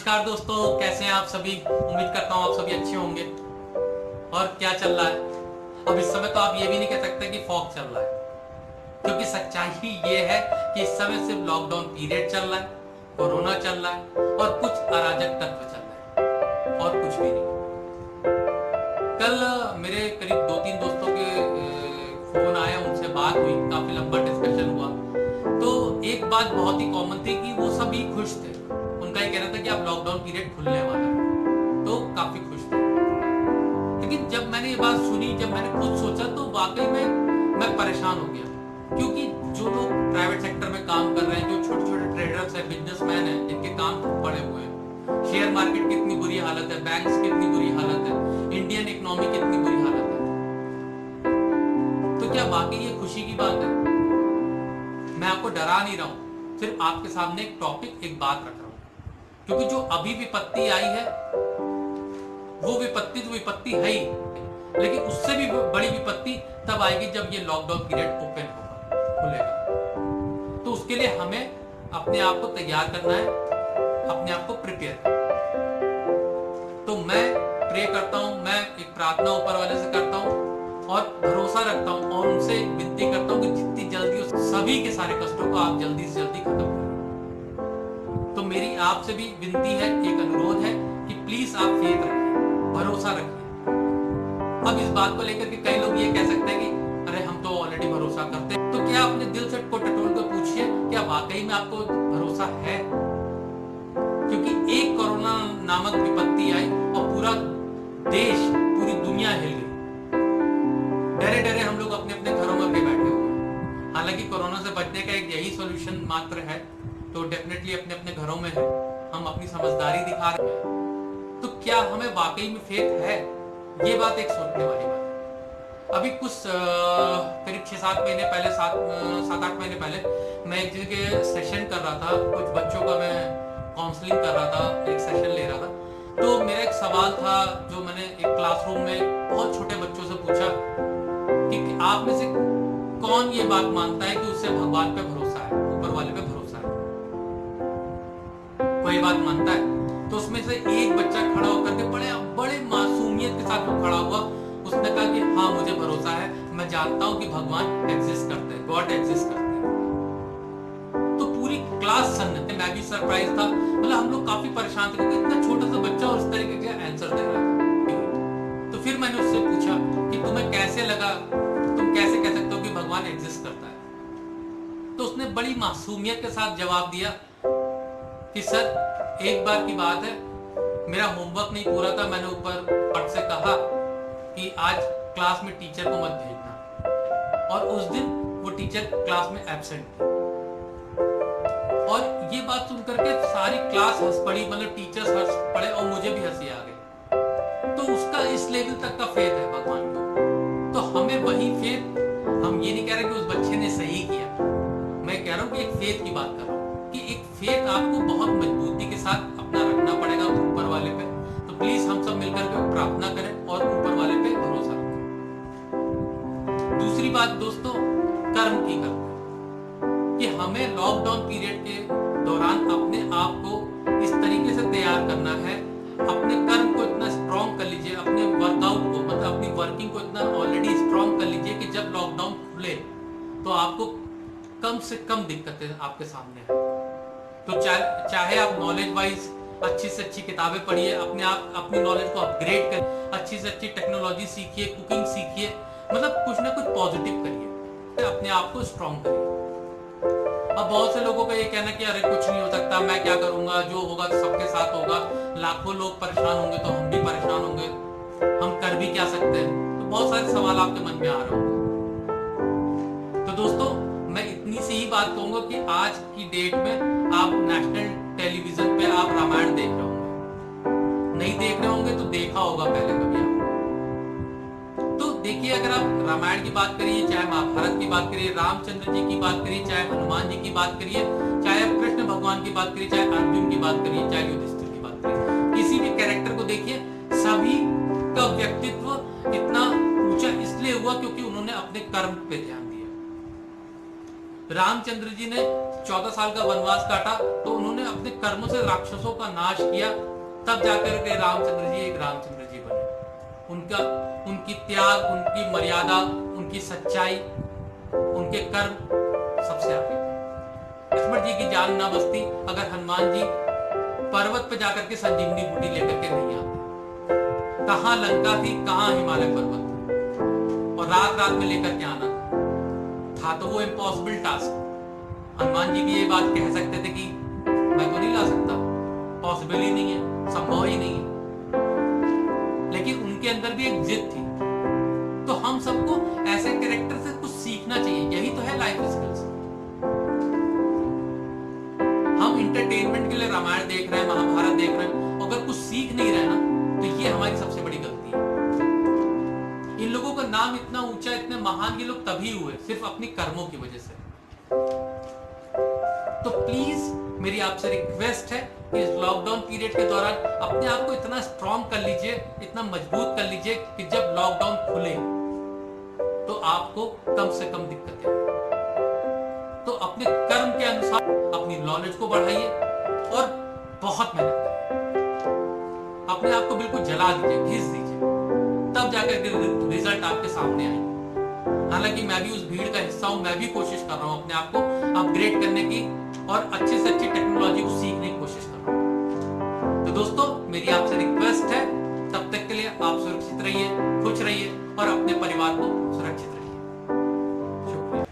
नमस्कार दोस्तों, कैसे हैं आप सभी। उम्मीद करता हूँ आप सभी अच्छे होंगे। और क्या चल रहा है अब इस समय, तो आप ये भी नहीं कह सकते कि फॉग चल रहा है, क्योंकि सच्चाई ये है कि इस समय सिर्फ लॉकडाउन पीरियड चल रहा है, कोरोना चल रहा है और कुछ अराजक तत्व चल रहे हैं और कुछ भी नहीं। कल मेरे करीब 2-3 दोस्तों के फोन आए, उनसे बात हुई, काफी लंबा डिस्कशन हुआ। तो एक बात बहुत ही कॉमन थी कि वो सभी खुश थे। उनका ये कहना था कि अब लॉकडाउन पीरियड खुलने वाला है, तो काफी खुश थे। लेकिन जब मैंने ये बात सुनी, जब मैंने खुद सोचा, तो वाकई में मैं परेशान हो गया। क्योंकि जो लोग प्राइवेट सेक्टर में काम कर रहे हैं, जो छोटे छोटे ट्रेडर्स हैं, बिजनेसमैन हैं, जिनके काम पड़े हुए हैं, शेयर मार्केट की इतनी बुरी हालत है, बैंक्स की इतनी बुरी हालत है, इंडियन इकोनॉमी की इतनी बुरी हालत है, तो क्या वाकई ये खुशी की बात है? मैं आपको डरा नहीं रहा हूं, सिर्फ आपके सामने एक टॉपिक, एक बात रख रहा हूं। क्योंकि जो अभी विपत्ति आई है, वो विपत्ति तो विपत्ति है ही, लेकिन उससे भी बड़ी विपत्ति तब आएगी जब ये लॉकडाउन पीरियड ओपन होगा, खुलेगा। तो उसके लिए हमें अपने आप को तैयार करना है, अपने आप को प्रिपेयर करना है। तो मैं प्रे करता हूं, मैं एक प्रार्थना ऊपर वाले से करता हूं और भरोसा रखता हूं और उनसे विनती करता हूं कि जितनी जल्दी हो सभी के सारे कष्टों को आप जल्दी से जल्दी खत्म करें। तो मेरी आपसे भी विनती है, एक अनुरोध है कि प्लीज आप फेथ रखिए, भरोसा रखिए। अब इस बात को लेकर के कई लोग ये कह सकते हैं कि अरे हम तो ऑलरेडी भरोसा करते हैं। तो क्या अपने दिल से को टटोल कर पूछिए, क्या वाकई में आपको भरोसा है? क्योंकि एक कोरोना नामक विपत्ति आई और पूरा देश, पूरी दुनिया हिल गई। डरे डरे हम लोग अपने अपने घरों में बैठे हुए हैं। हालांकि कोरोना से बचने का एक यही सॉल्यूशन मात्र है, तो डेफिनेटली अपने अपने घरों में है, हम अपनी समझदारी दिखा रहे हैं। तो क्या हमें वाकई में फेथ है? ये बात एक सोचने वाली बात है। अभी कुछ करीब 6-7 महीने पहले, 7-8 महीने पहले मैं एक जगह सेशन कर रहा था, कुछ बच्चों का मैं काउंसलिंग कर रहा था, एक सेशन ले रहा था। तो मेरा एक सवाल था जो मैंने एक क्लासरूम में बहुत छोटे बच्चों से पूछा कि आप में से कौन ये बात मानता है कि उससे भगवान पे भरोसा है, ऊपर वाले पे भरोसा है? कोई बात मानता है? तो उसमें से एक बच्चा खड़ा होकर के बड़े मासूमियत के साथ वो खड़ा हुआ, उसने कहा कि हाँ मुझे भरोसा है, मैं जानता हूं कि भगवान एग्जिस्ट करते हैं, गॉड एग्जिस्ट करते हैं। तो पूरी क्लास सन्न थी, मैं भी सरप्राइज था, मतलब हम लोग काफी परेशान थे क्योंकि इतना छोटा सा बच्चा उस तरीके का आंसर दे रहा था। तो फिर मैंने उससे पूछा कि तुम्हें कैसे लगा, तुम कैसे कह सकते हो कि भगवान एग्जिस्ट करता है? तो उसने बड़ी मासूमियत के साथ जवाब दिया कि सर एक बार की बात है, मेरा होमवर्क नहीं पूरा था, मैंने ऊपर फट से कहा कि आज क्लास में टीचर को मत भेजना, और उस दिन वो टीचर क्लास में एब्सेंट थी। और ये बात सुनकर के सारी क्लास हंस पड़ी, मतलब टीचर्स हंस पड़े और मुझे भी हंसी आ गई। तो उसका इस लेवल तक का फेथ है भगवान को। तो हमें वही फेथ, हम ये नहीं कह रहे कि उस बच्चे ने सही किया, मैं कह रहा हूँ कि एक फेथ की बात कर रहा हूँ कि एक फेथ आपको बहुत मजबूती के साथ अपना रखना पड़ेगा ऊपर वाले पे। तो प्लीज हम सब मिलकर के प्रार्थना करें और ऊपर वाले पे भरोसा रखें। दूसरी बात दोस्तों, कर्म की करते कि हमें लॉकडाउन पीरियड के दौरान अपने आप को इस तरीके से तैयार करना है, अपने कर्म को इतना स्ट्रॉन्ग कर लीजिए, अपने वर्कआउट को, मतलब अपनी वर्किंग को इतना ऑलरेडी स्ट्रॉन्ग कर लीजिए कि जब लॉकडाउन खुले तो आपको कम से कम दिक्कतें आपके सामने है। तो चाहे आप नॉलेज वाइज अच्छी से अच्छी किताबें पढ़िए, अपनी नॉलेज को अपग्रेड करिए, अच्छी से अच्छी टेक्नोलॉजी सीखिए, कुकिंग सीखिए, मतलब कुछ ना कुछ पॉजिटिव करिए, अपने आप को स्ट्रॉन्ग करिए। अब बहुत से लोगों का ये कहना कि अरे कुछ नहीं हो सकता, मैं क्या करूंगा, जो होगा सबके साथ होगा, लाखों लोग परेशान होंगे तो हम भी परेशान होंगे, हम कर भी क्या सकते हैं? तो बहुत सारे सवाल आपके मन में आ रहे होंगे। तो दोस्तों मैं इतनी सी ही बात कहूंगा कि आज की डेट में आप नेशनल टेलीविजन पे आप रामायण देख रहे होंगे, नहीं देख रहे होंगे तो देखा होगा पहले कभी आप। तो देखिए, अगर आप रामायण की बात करिए, चाहे महाभारत की बात करिए, रामचंद्र जी की बात करिए, चाहे हनुमान जी की बात करिए, चाहे आप कृष्ण भगवान की बात करिए, चाहे अर्जुन की बात करिए, चाहे युधिष्ठिर की बात करिए, किसी भी कैरेक्टर को देखिए, सभी का व्यक्तित्व इतना ऊंचा इसलिए हुआ क्योंकि उन्होंने अपने कर्म पे ध्यान दिया। रामचंद्र जी ने 14 साल का वनवास काटा तो उन्होंने अपने कर्मों से राक्षसों का नाश किया, तब जाकर के रामचंद्र जी एक रामचंद्र जी बने। उनकी त्याग, उनकी मर्यादा, उनकी सच्चाई, उनके कर्म सबसे आगे। लक्ष्मण जी की जान ना बचती अगर हनुमान जी पर्वत पे जाकर के संजीवनी बूटी लेकर के नहीं आते। कहां लंका थी, कहां हिमालय पर्वत था, और रात रात में लेकर के आना था तो वो इम्पॉसिबल टास्क। हनुमान जी भी ये बात कह सकते थे कि मैं तो नहीं ला सकता, पॉसिबल ही नहीं है, संभव ही नहीं है, लेकिन उनके अंदर भी एक जिद थी। तो हम सबको ऐसे कैरेक्टर से कुछ सीखना चाहिए, यही तो है लाइफ स्किल्स। हम इंटरटेनमेंट के लिए रामायण देख रहे हैं, महाभारत देख रहे हैं, अगर कुछ सीख नहीं रहे ना तो ये हमारी सबसे बड़ी गलती है। इन लोगों का नाम इतना ऊंचा, इतने महान ये लोग तभी हुए सिर्फ अपनी कर्मों की वजह से। तो प्लीज मेरी आपसे रिक्वेस्ट है कि इस लॉकडाउन पीरियड के दौरान अपने आप को इतना स्ट्रॉन्ग कर लीजिए, इतना मजबूत कर लीजिए कि जब लॉकडाउन खुले तो आपको कम से कम दिक्कतें आए। तो अपने कर्म के अनुसार अपनी नॉलेज को बढ़ाइए और बहुत मेहनत करिए, अपने आप को बिल्कुल जला दीजिए, घिस दीजिए, तब जाकर रिजल्ट आपके सामने आएंगे। हालांकि मैं भी उस भीड़ का हिस्सा हूं, मैं भी कोशिश कर रहा हूं अपने आप को अपग्रेड करने की और अच्छे से अच्छी टेक्नोलॉजी को सीखने की कोशिश कर रहा हूं। तो दोस्तों मेरी आपसे रिक्वेस्ट है, तब तक के लिए आप सुरक्षित रहिए, खुश रहिए और अपने परिवार को